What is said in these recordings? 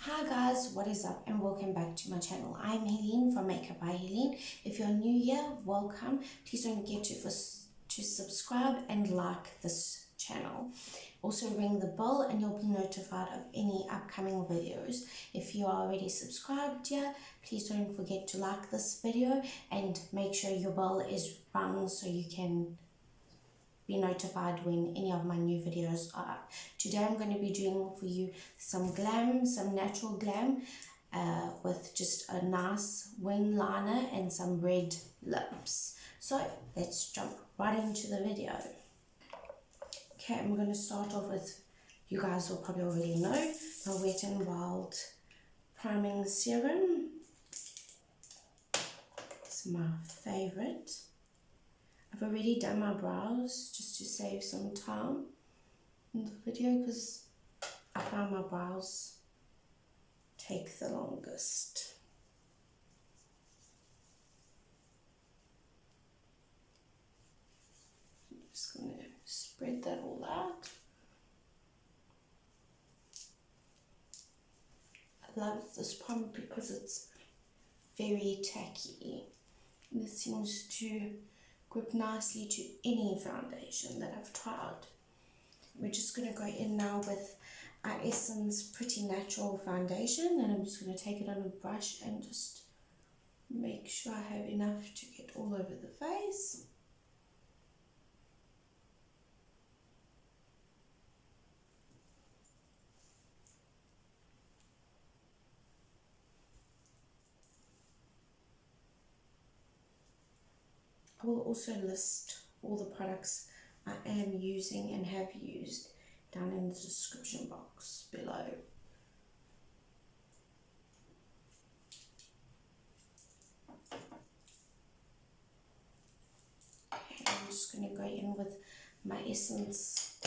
Hi guys, what is up and welcome back to my channel. I'm Helene from Makeup by Helene. If you're new here, welcome. Please don't forget to subscribe and like this channel. Also ring the bell and you'll be notified of any upcoming videos. If you are already subscribed here, please don't forget to like this video and make sure your bell is rung so you can be notified when any of my new videos are up. Today I'm going to be doing for you some glam, some natural glam with just a nice wing liner and some red lips. So let's jump right into the video. Okay, I'm going to start off with, you guys will probably already know, my Wet n Wild priming serum. It's my favorite. I've already done my brows just to save some time in the video because I find my brows take the longest. I'm just going to spread that all out. I love this primer because it's very tacky and it seems to grip nicely to any foundation that I've tried. We're just going to go in now with our Essence Pretty Natural foundation, and I'm just going to take it on a brush and just make sure I have enough to get all over the face. I will also list all the products I am using and have used down in the description box below. Okay, I'm just going to go in with my Essence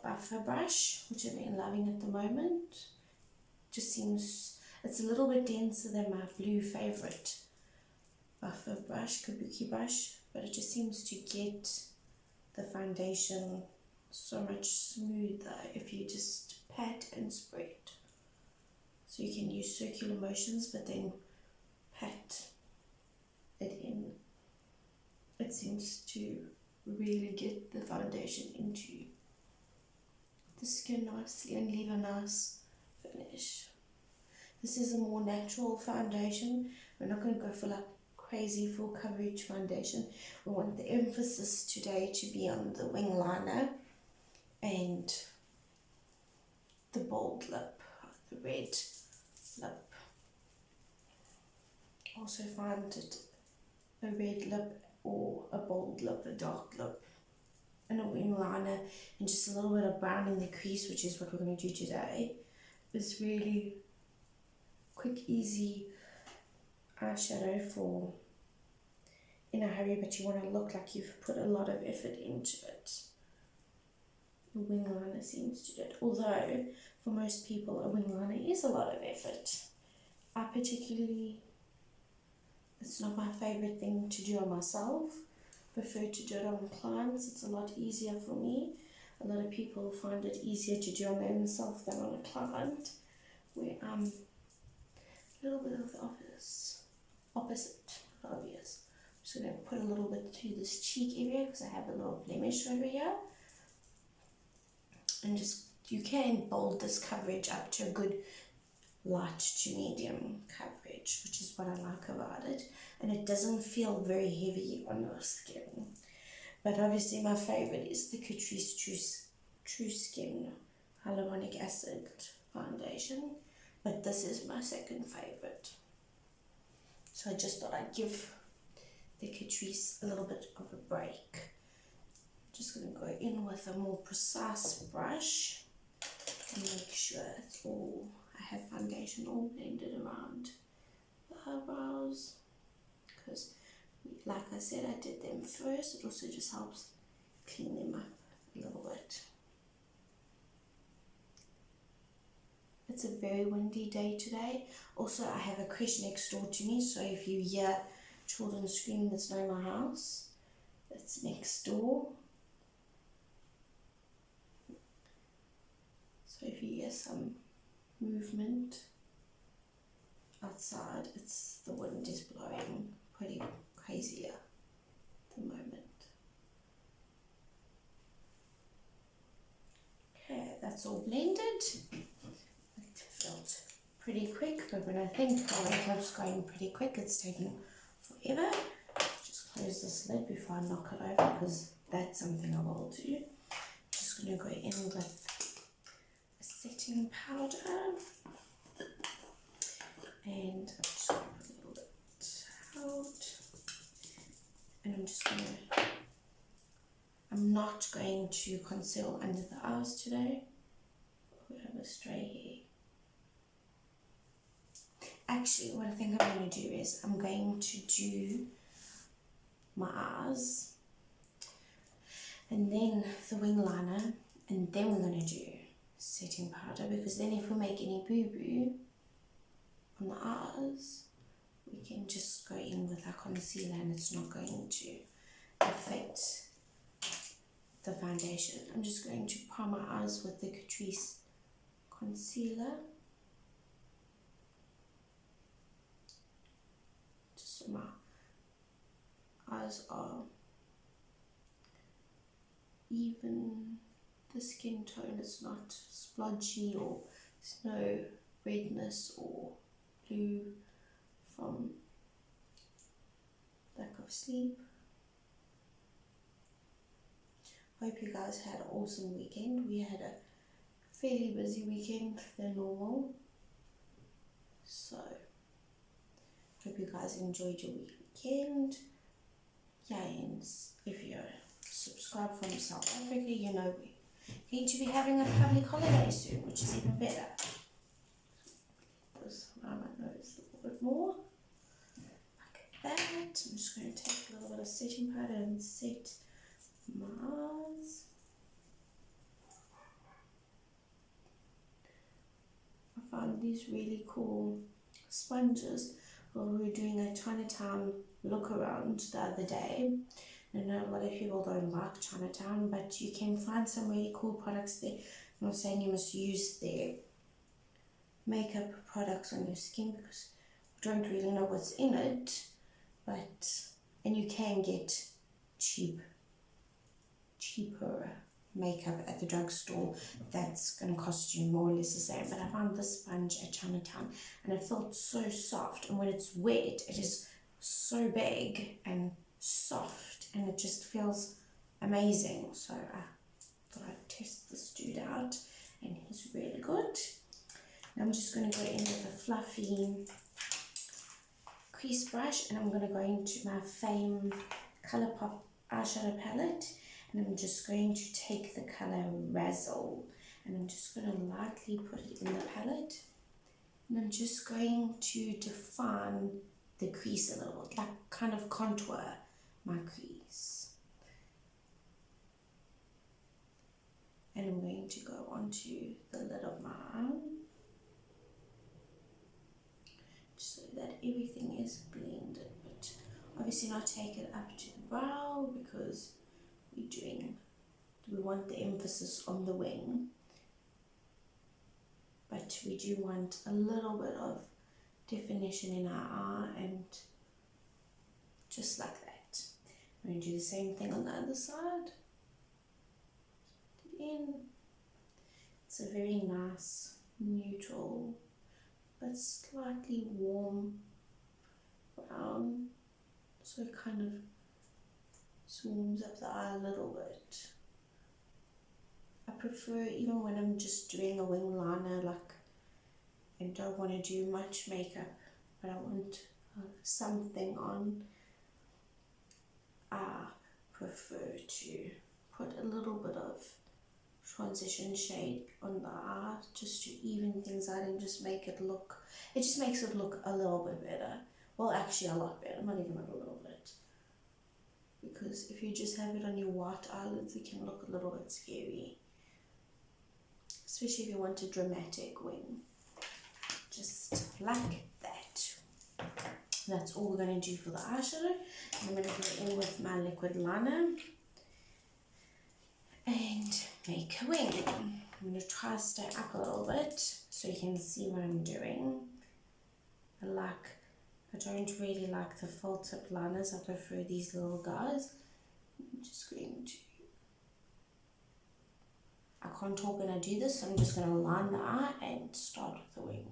buffer brush, which I've been loving at the moment. Just seems, it's a little bit denser than my blue favorite buffer brush, kabuki brush, but it just seems to get the foundation so much smoother if you just pat and spread. So you can use circular motions but then pat it in. It seems to really get the foundation into the skin nicely and leave a nice finish. This is a more natural foundation. We're not going to go for like crazy full coverage foundation. We want the emphasis today to be on the wing liner and the bold lip, the red lip. Also find it a red lip or a bold lip, a dark lip, and a wing liner and just a little bit of brown in the crease, which is what we're going to do today. It's really quick, easy eyeshadow for in a hurry, but you want to look like you've put a lot of effort into it. The wing liner seems to do it, although for most people a wing liner is a lot of effort. I particularly, it's not my favorite thing to do on myself. I prefer to do it on clients. It's a lot easier for me. A lot of people find it easier to do on themselves than on a client, where I'm a little bit of the opposite, obvious. I'm just going to put a little bit to this cheek area because I have a little blemish over here. And just, you can bold this coverage up to a good light to medium coverage, which is what I like about it. And it doesn't feel very heavy on your skin. But obviously my favorite is the Catrice True Skin Hyaluronic Acid Foundation. But this is my second favorite. So I just thought I'd give the Catrice a little bit of a break. Just going to go in with a more precise brush and make sure it's all, I have foundation all blended around the eyebrows, because like I said, I did them first. It also just helps clean them up a little bit. It's a very windy day today. Also, I have a crash next door to me, so if you hear children screaming, that's not my house. It's next door. So if you hear some movement outside. The wind is blowing pretty crazy at the moment. Okay, that's all blended. It felt pretty quick, but when I think my makeup's going pretty quick, it's taking forever. Just close this lid before I knock it over, because that's something I will do. Just going to go in with a setting powder, and I'm just going to put a little bit out, and I'm not going to conceal under the eyes today. We have a stray hair. Actually, what I think I'm going to do is I'm going to do my eyes, and then the wing liner, and then we're going to do setting powder, because then if we make any boo-boo on the eyes, we can just go in with our concealer and it's not going to affect the foundation. I'm just going to prime my eyes with the Catrice concealer, just so my eyes are even, the skin tone is not splodgy, or there's no redness or blue from lack of sleep. Hope you guys had an awesome weekend. We had a fairly busy weekend than normal, so hope you guys enjoyed your weekend. Yeah, and if you're subscribed from South Africa, you know we're going to be having a public holiday soon, which is even better. Just around my nose a little bit more, like that. I'm just going to take a little bit of setting powder and set my eyes. I found these really cool sponges while we were doing a Chinatown look around the other day. I know a lot of people don't like Chinatown, but you can find some really cool products there. I'm not saying you must use their makeup products on your skin, because we don't really know what's in it, and you can get cheaper makeup at the drugstore that's going to cost you more or less the same. But I found this sponge at Chinatown and it felt so soft, and when it's wet it is so big and soft, and it just feels amazing. So I thought I'd test this dude out, and he's really good. Now I'm just going to go in with a fluffy crease brush, and I'm going to go into my Fame Colourpop eyeshadow palette, and I'm just going to take the color Razzle, and I'm just going to lightly put it in the palette, and I'm just going to define the crease a little bit, like kind of contour my crease. And I'm going to go onto the lid of my eye, so that everything is blended, but obviously not take it up to the brow, because we want the emphasis on the wing, but we do want a little bit of definition in our eye, and just like that. I'm going to do the same thing on the other side. Put it in. It's a very nice, neutral, but slightly warm brown, so it kind of swarms up the eye a little bit. I prefer, even when I'm just doing a wing liner, like I don't want to do much makeup, but I want something on, I prefer to put a little bit of transition shade on the eye, just to even things out and just make it look, it just makes it look a little bit better. Well, actually a lot better, not even a little bit. Because if you just have it on your white eyelids, it can look a little bit scary. Especially if you want a dramatic wing. Just like that. That's all we're going to do for the eyeshadow. I'm going to go in with my liquid liner and make a wing. I'm going to try to stay up a little bit so you can see what I'm doing. I don't really like the full tip liners. I prefer these little guys. I'm just going to, I can't talk when I do this, so I'm just going to line the eye and start with the wing.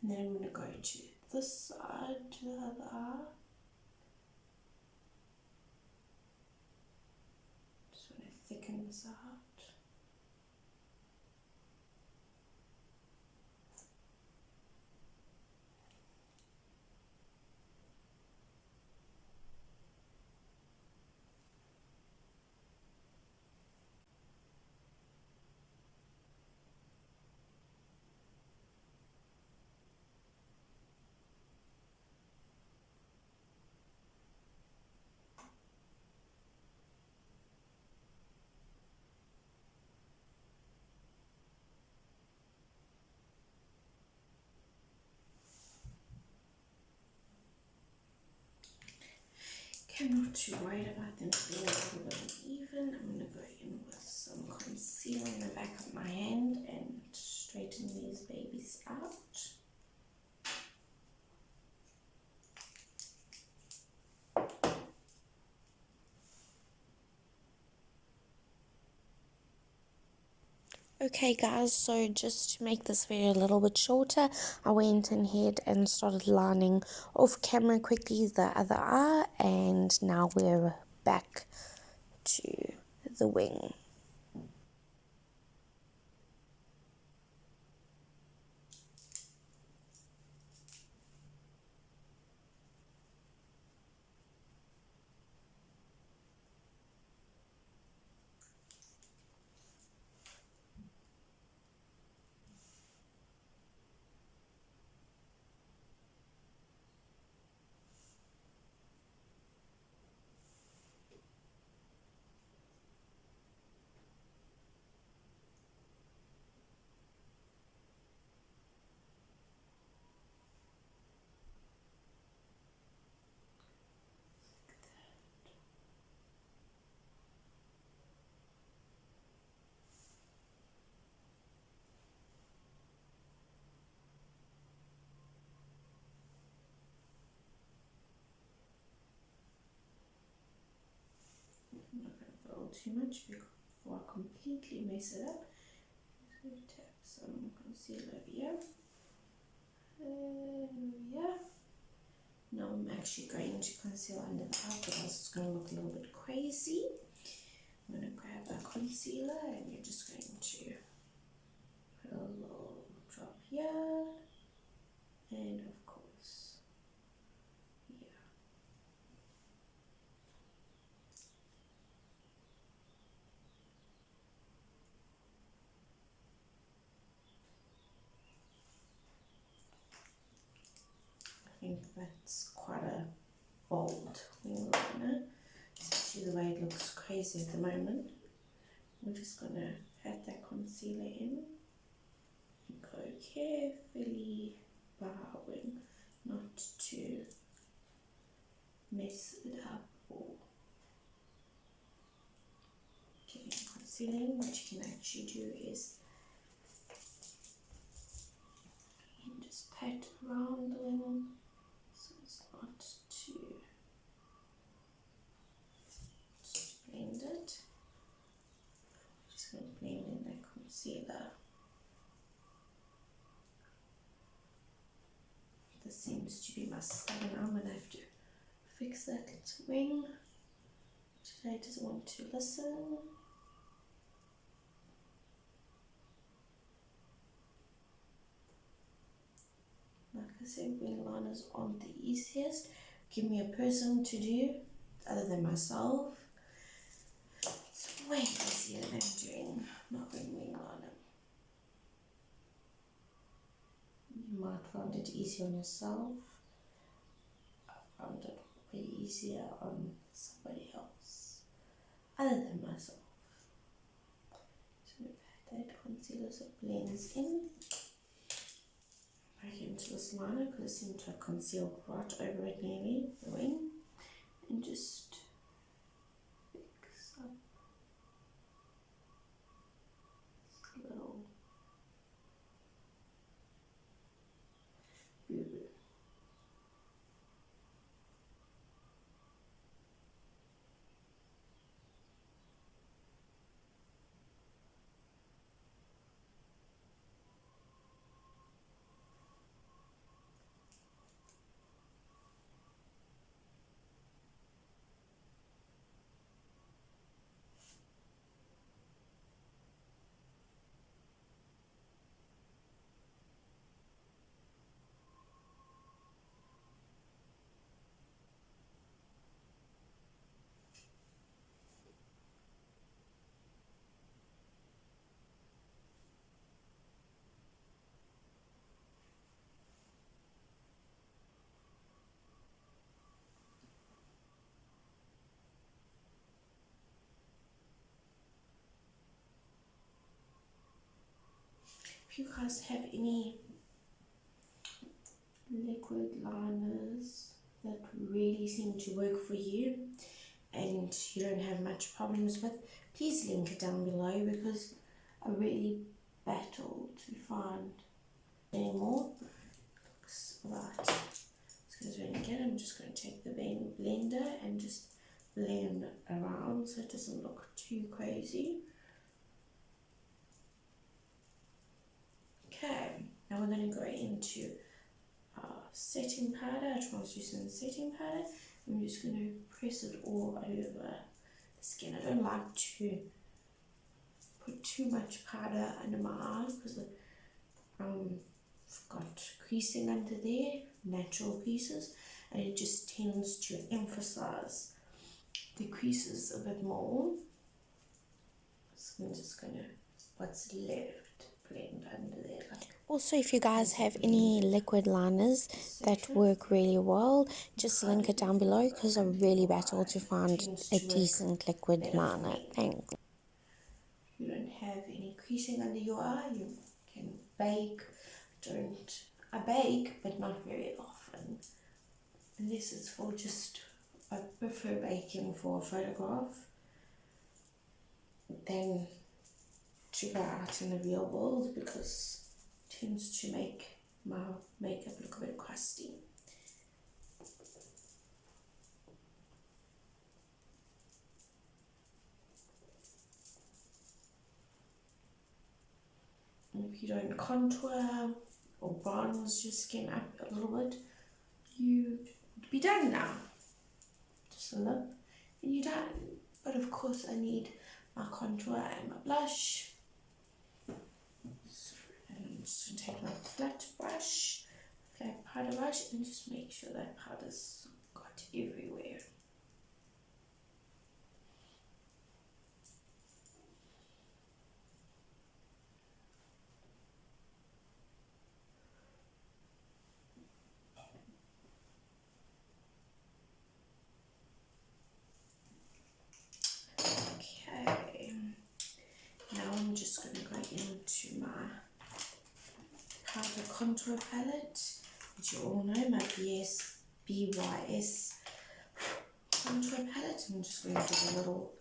And then I'm going to go to this side, to the other eye. Just want to thicken this out. I'm not too worried about them being a little bit uneven. I'm going to go in with some concealer in the back of my hand and straighten these babies out. Okay guys, so just to make this video a little bit shorter, I went ahead and started lining off camera quickly the other eye, and now we're back to the wing. I'm not going to fold too much before I completely mess it up. I'm just going to tap some concealer here. Yeah. Now I'm actually going to conceal under the eye because it's going to look a little bit crazy. I'm going to grab a concealer and you're just going to put a little drop here. And of course, yeah. I think that's quite a bold wing liner, especially the way it looks crazy at the moment. We're just going to add that concealer in and go carefully bowing, not to mess it up or getting concealing. What you can actually do is you can just pat around the wing so it's not too blend it. Just going to blend in that concealer. This seems to be my stuff, and I'm gonna have to fix that wing. Today it doesn't want to listen. Like I said, wing liners aren't the easiest. Give me a person to do other than myself. It's way easier than doing my own wing liner. You might find it easier on yourself. I found it way easier on somebody else other than myself. So that concealer so it blends in. Back into this liner because it seemed to have concealed right over it nearly, the wing. And just fix up this little boo-boo. If you guys have any liquid liners that really seem to work for you and you don't have much problems with, please link it down below because I really battle to find anymore. Looks right. Because when again, I'm just going to take the blender and just blend around so it doesn't look too crazy. Okay, now we're going to go into setting powder, translucent setting powder. I'm just going to press it all over the skin. I don't like to put too much powder under my eye because I've got creasing under there, natural creases, and it just tends to emphasize the creases a bit more. So I'm just going to, what's left, blend under there. Also, if you guys have any liquid liners that work really well, just link it down below because I really battle to find a decent liquid liner. Thanks. You don't have any creasing under your eye, you can bake. I bake, but not very often. Unless it's for just, I prefer baking for a photograph than to go out in the real world because it tends to make my makeup look a bit crusty. And if you don't contour or bronze your skin up a little bit, you would be done now. Just a lip and you're done. But of course I need my contour and my blush. So, and I'm just going to take my flat powder brush, and just make sure that powder's got everywhere. Okay, now I'm just going to go into my powder contour palette, which you all know, my BYS contour palette. I'm just going to do a little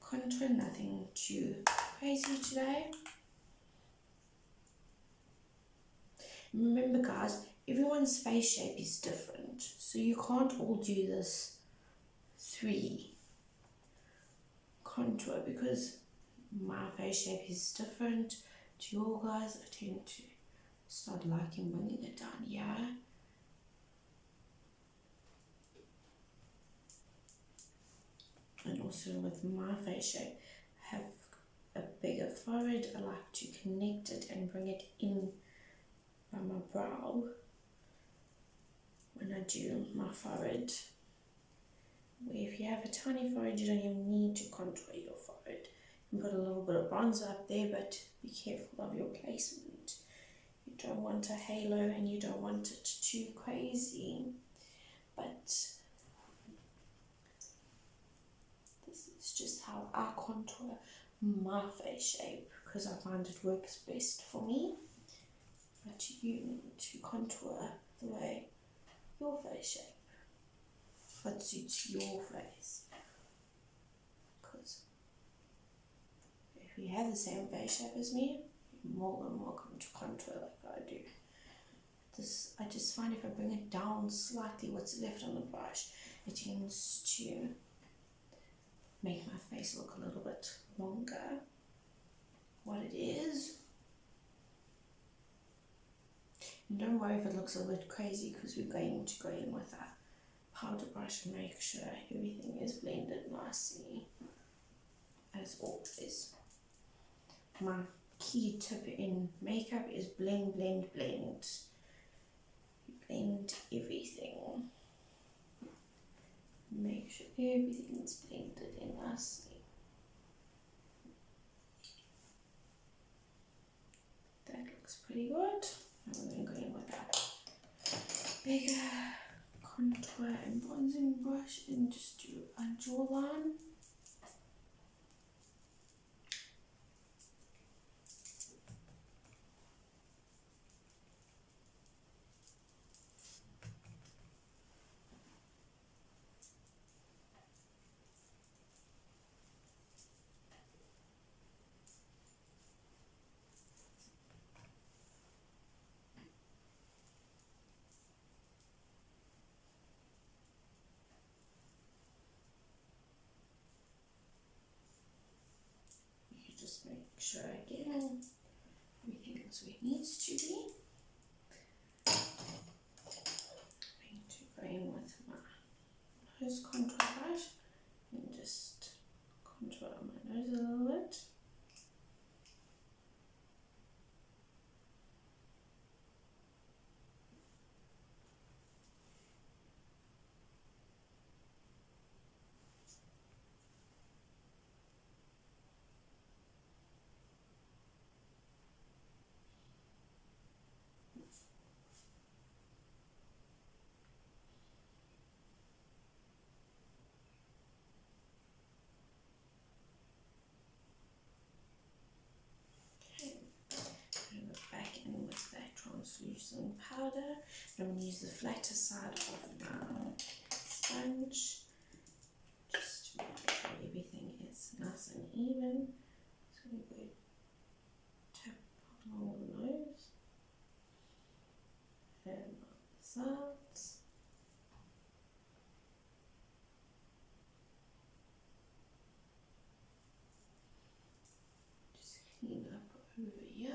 contour, nothing too crazy today. Remember guys, everyone's face shape is different, so you can't all do this 3 contour because my face shape is different to your guys. I tend to start liking bringing it down here also with my face shape, have a bigger forehead. I like to connect it and bring it in by my brow when I do my forehead. Where if you have a tiny forehead, you don't even need to contour your forehead. You can put a little bit of bronzer up there, but be careful of your placement. You don't want a halo and you don't want it too crazy. But this is just how I contour my face shape, because I find it works best for me. But you need to contour the way your face shape, what suits your face. Because if you have the same face shape as me, you're more than welcome to contour like I do. This, I just find if I bring it down slightly, what's left on the brush, it tends to make my face look a little bit longer. What it is. And don't worry if it looks a little bit crazy, because we're going to go in with a powder brush and make sure everything is blended nicely, as always. My key tip in makeup is blend, blend, blend. You blend everything. Make sure everything's blended in nicely. That looks pretty good. Now we're going to go in with a bigger contour and bronzing brush and just do a jawline. Just make sure again everything is where it needs to be. I'm going to go in with my nose contour brush and just contour my nose a little bit. Translucent powder. I'm going to use the flatter side of my sponge just to make sure everything is nice and even. So I'm going to tap along the nose and on the sides. Just clean up over here.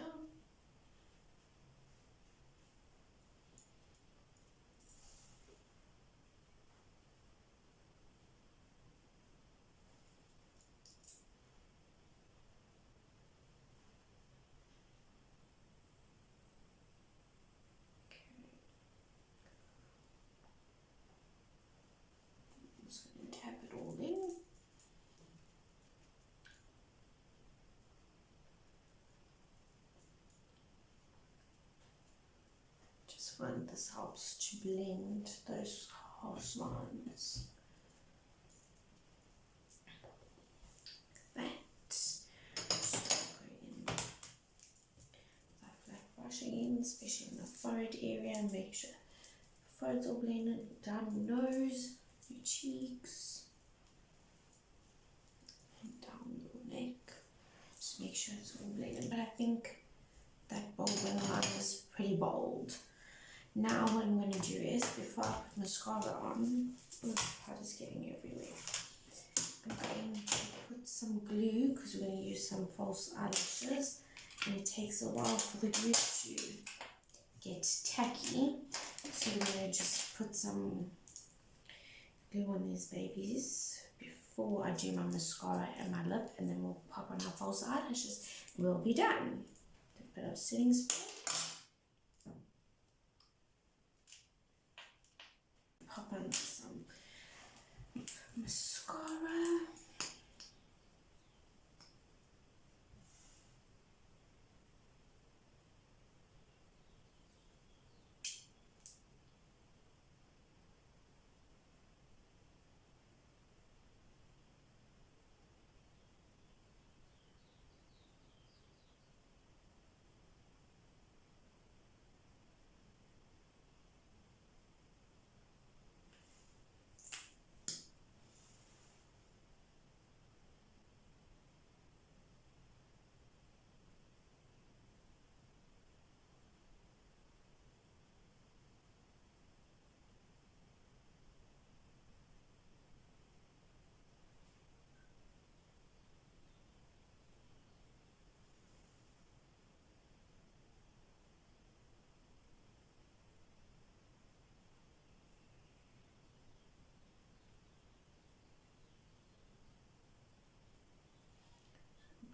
Just going to tap it all in. Just find this helps to blend those harsh lines. That. Just go in with that flat brush again, especially in the forehead area, and make sure the forehead's all blended down your nose, your cheeks, and down your neck. Just make sure it's all blended. But I think that bold wing line is pretty bold. Now what I'm going to do is, before I put mascara on, oh, the powder's getting everywhere. I'm going to put some glue, because we're going to use some false eyelashes, and it takes a while for the glue to get tacky. So we're going to just put some glue on these babies before I do my mascara and my lip, and then we'll pop on our false eyelashes. We'll be done. A bit of setting spray. Pop on some mascara.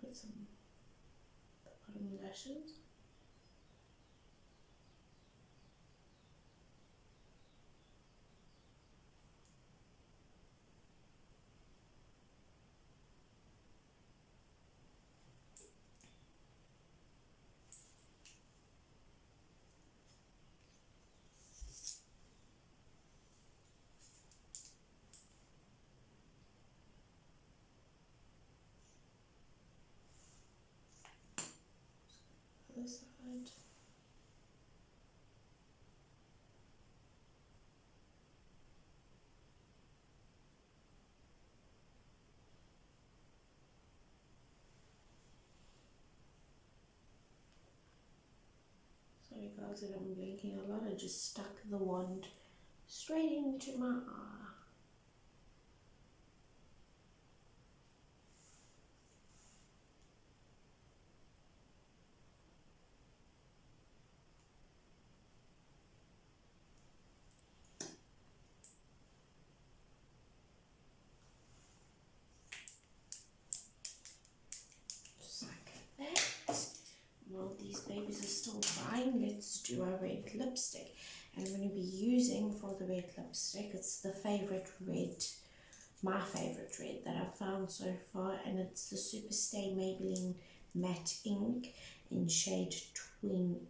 Put some bottom lashes. Other side. Sorry guys that I'm blinking a lot, I just stuck the wand straight into my eye. Just like that. While these babies are still drying, let's do our red lipstick. And I'm going to be using for the red lipstick, it's the favorite red, my favorite red that I've found so far, and it's the Superstay Maybelline Matte Ink in shade 20.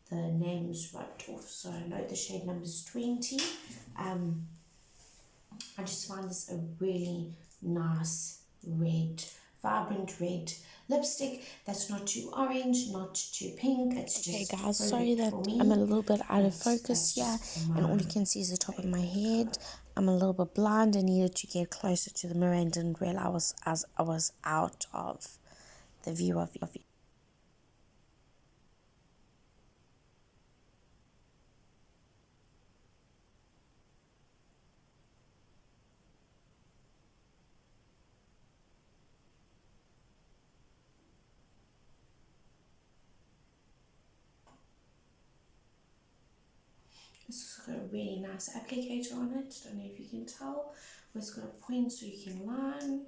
The name's rubbed off, so I know the shade number is 20. I just find this a really nice red, vibrant red lipstick that's not too orange, not too pink. It's just okay guys, sorry that I'm a little bit out of focus here and all you can see is the top of my head. I'm a little bit blind. I needed to get closer to the mirror and didn't realize I was out of the view of you. It's got a really nice applicator on it. Don't know if you can tell. But it's got a point so you can line.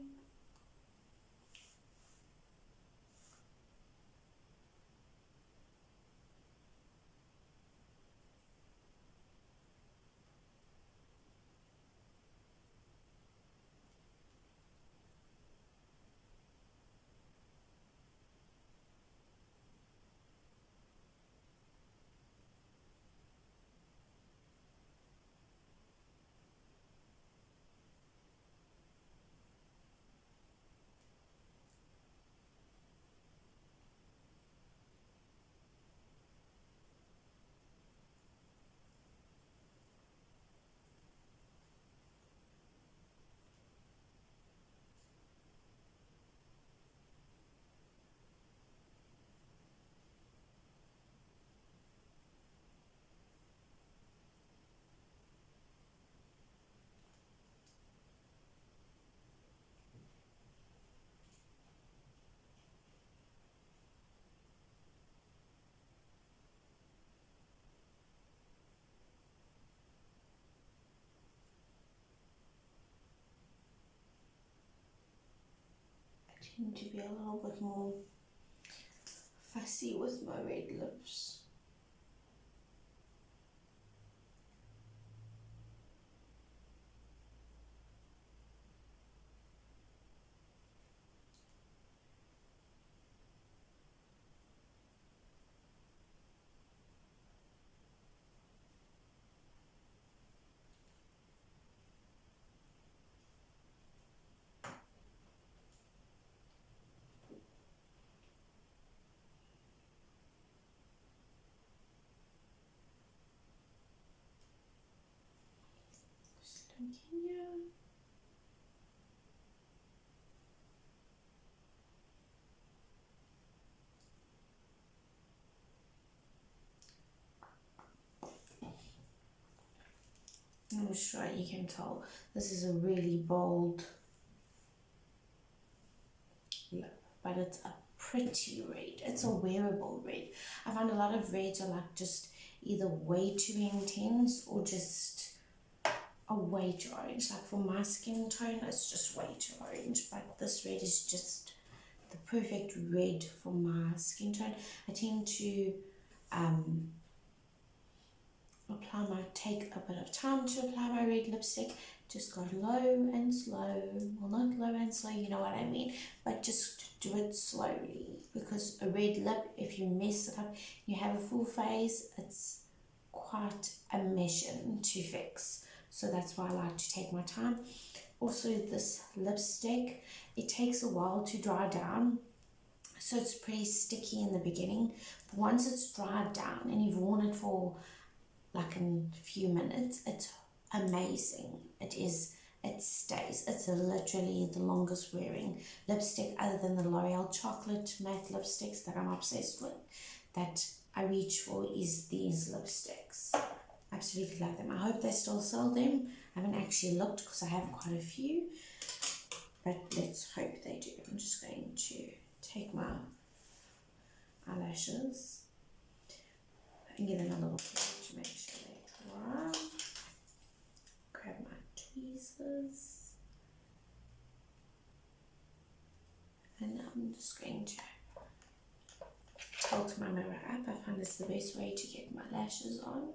tend to be a little bit more fussy with my red lips. Continue. I'm sure you can tell this is a really bold lip, but it's a pretty red. It's a wearable red. I find a lot of reds are like just either way too intense or just a way too orange. Like for my skin tone, it's just way too orange, but this red is just the perfect red for my skin tone. I tend to take a bit of time to apply my red lipstick. Just go low and slow. Well, not low and slow, you know what I mean, but just do it slowly, because a red lip, if you mess it up, you have a full face, it's quite a mission to fix. So that's why I like to take my time. Also, this lipstick, it takes a while to dry down, so it's pretty sticky in the beginning, but once it's dried down and you've worn it for like in a few minutes, it's amazing. It stays. It's literally the longest wearing lipstick other than the L'Oreal chocolate matte lipsticks that I'm obsessed with. That I reach for is these lipsticks. Absolutely love them. I hope they still sell them. I haven't actually looked because I have quite a few, but let's hope they do. I'm just going to take my eyelashes and give them a little pull to make sure they dry. Grab my tweezers and I'm just going to tilt my mirror up. I find it's the best way to get my lashes on.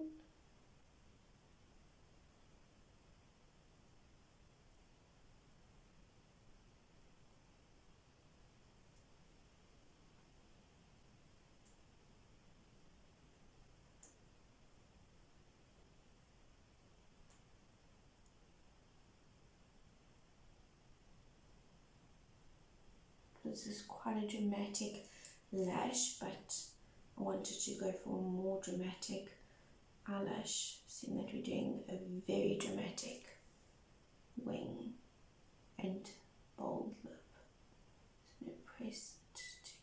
This is quite a dramatic lash, but I wanted to go for a more dramatic eyelash, seeing that we're doing a very dramatic wing and bold lip. So I'm going to press it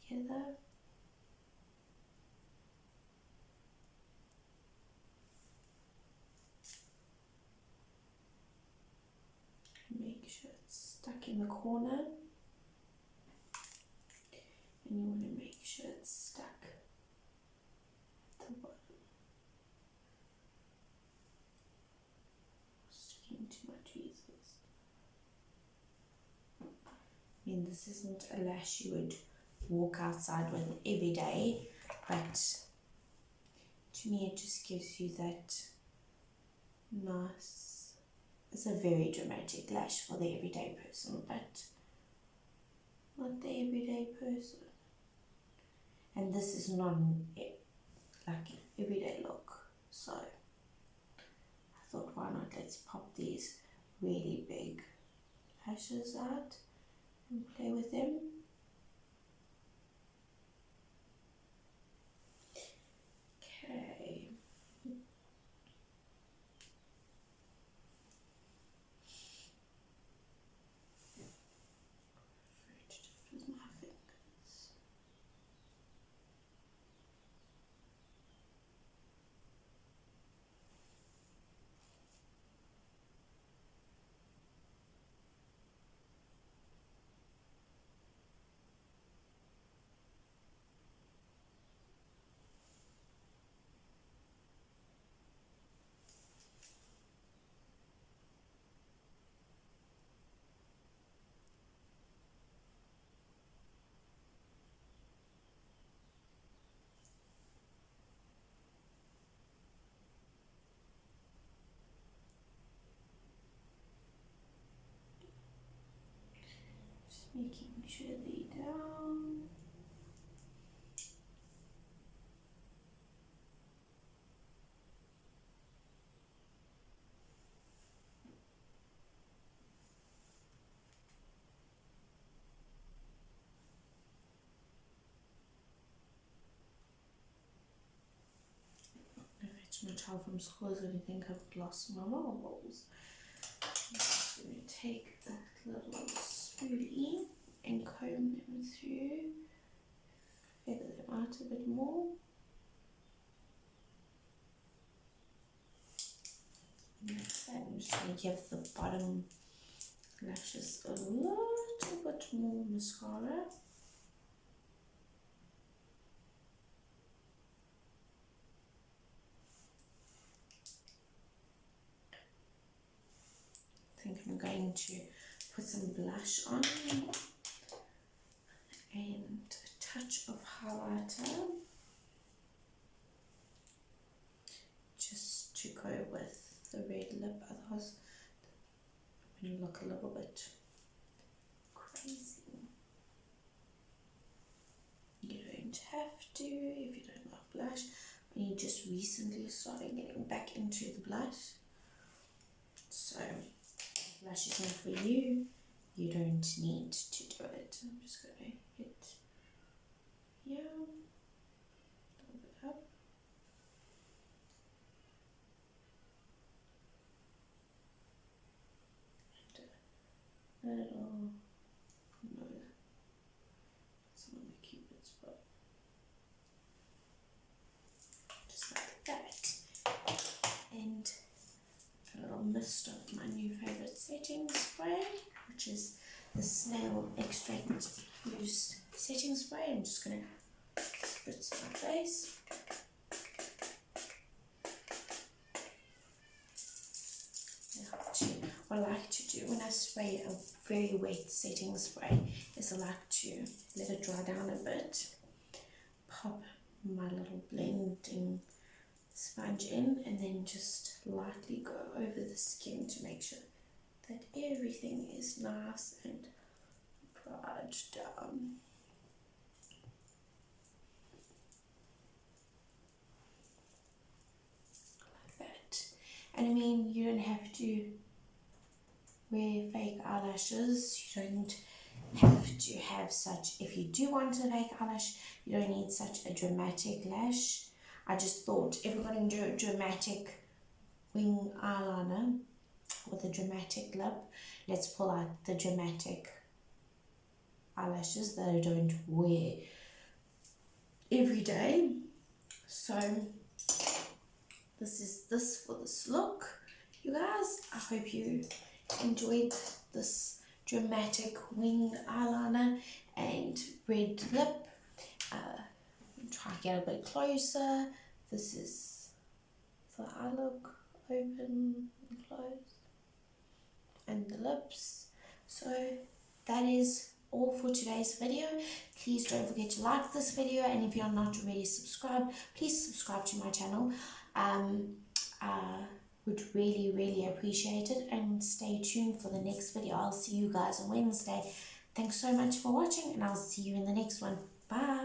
together. Make sure it's stuck in the corner. And you want to make sure it's stuck at the bottom. Sticking to my tweezers. I mean, this isn't a lash you would walk outside with every day, but to me it just gives you that nice, it's a very dramatic lash for the everyday person, but not the everyday person. And this is not like everyday look, so I thought, why not, let's pop these really big lashes out and play with them. Okay. With my fingers. making sure they're down. If it's my child from school is going to think I've lost my marbles. I'm just going to take a little spoolie and comb them through, feather them out a bit more. And I'm just going to give the bottom lashes a little bit more mascara. I think I'm going to put some blush on and a touch of highlighter just to go with the red lip, otherwise I'm going to look a little bit crazy. You don't have to if you don't like blush, when you just recently started getting back into the blush. So if blush is not for you, you don't need to do it. I'm just going to hit here, a little bit up. And a little, no, some of the cupid's spot. Just like that. And a little mist of my new favorite setting spray, which is the snail extract infused setting spray. I'm just going to spritz my face. What I like to do when I spray a very wet setting spray is I like to let it dry down a bit, pop my little blending sponge in, and then just lightly go over the skin to make sure that everything is nice and dried down. Like that. And I mean, you don't have to wear fake eyelashes. You don't have to have such, if you do want a fake eyelash, you don't need such a dramatic lash. I just thought if we're going to do a dramatic wing eyeliner with a dramatic lip, let's pull out the dramatic eyelashes that I don't wear every day. So this is this for this look, you guys. I hope you enjoyed this dramatic wing eyeliner and red lip. Try to get a bit closer. This is the eye look, open and close, and the lips. So that is all for today's video. Please don't forget to like this video, and if you're not already subscribed, please subscribe to my channel. Would really appreciate it, and stay tuned for the next video. I'll see you guys on Wednesday. Thanks so much for watching, and I'll see you in the next one. Bye.